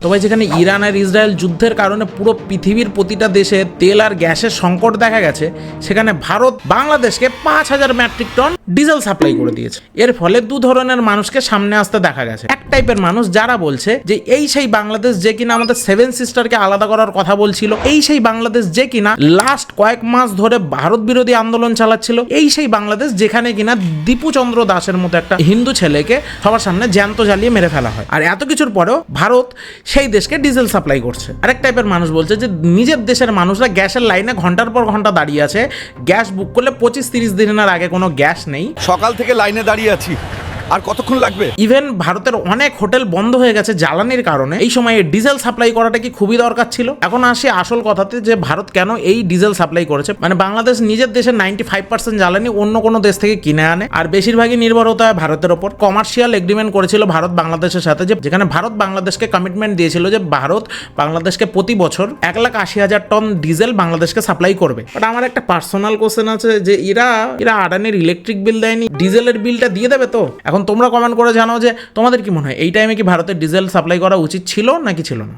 তো ভাই যেখানে ইরান আর ইসরায়েল যুদ্ধের কারণে পুরো পৃথিবীর প্রতিটা দেশে তেল আর গ্যাসের সংকট দেখা গেছে, সেখানে ভারত বাংলাদেশকে 5,000 মেট্রিক টন ডিজেল সাপ্লাই করে দিয়েছে। এর ফলে দু ধরনের মানুষকে সামনে আসতে দেখা গেছে। এক টাইপের মানুষ যারা বলছে যে এই সেই বাংলাদেশ যে কিনা আমাদের 7 সিস্টারকে আলাদা করার কথা বলছিল, এই সেই বাংলাদেশ যে কিনা লাস্ট কয়েক মাস ধরে ভারত বিরোধী আন্দোলন চালাচ্ছিল, এই সেই বাংলাদেশ যেখানে কিনা দীপু চন্দ্র দাসের মতো একটা হিন্দু ছেলেকে সবার সামনে জ্যান্ত জ্বালিয়ে মেরে ফেলা হয়। আর এত কিছুর পরেও ভারত সেই দেশকে ডিজেল সাপ্লাই করছে। আরেক টাইপের মানুষ বলছে যে নিজের দেশের মানুষরা গ্যাসের লাইনে ঘন্টার পর ঘন্টা দাঁড়িয়ে আছে, গ্যাস বুক করলে 25-30 দিনের আগে কোনো গ্যাস নেই, সকাল থেকে লাইনে দাঁড়িয়ে আছি, আর কতক্ষণ লাগবে? ইভেন ভারতের অনেক হোটেল বন্ধ হয়ে গেছে জ্বালানির কারণে। এই সময়ে ডিজেল সাপ্লাই করাটা কি খুবই দরকার ছিল? এখন আসি আসল কথাতে, যে ভারত কেন এই ডিজেল সাপ্লাই করেছে। মানে বাংলাদেশ নিজের দেশের 95% জ্বালানি অন্য কোনো দেশ থেকে কিনে আনে, আর বেশিরভাগই নির্ভর হতে হয় ভারতের ওপর। কমার্শিয়াল এগ্রিমেন্ট করেছিল ভারত বাংলাদেশের সাথে, যেখানে ভারত বাংলাদেশকে কমিটমেন্ট দিয়েছিল যে ভারত বাংলাদেশকে প্রতি বছর 1,80,000 টন ডিজেল বাংলাদেশকে সাপ্লাই করবে। বাট আমার একটা পার্সোনাল কোশ্চেন আছে যে এরা আদানির ইলেকট্রিক বিল দেয়নি, ডিজেলের বিলটা দিয়ে দেবে তো? এখন তোমরা কমেন্ট করে জানাও যে তোমাদের কি মনে হয় এই টাইমে কি ভারতের ডিজেল সাপ্লাই করা উচিত ছিল নাকি ছিল না।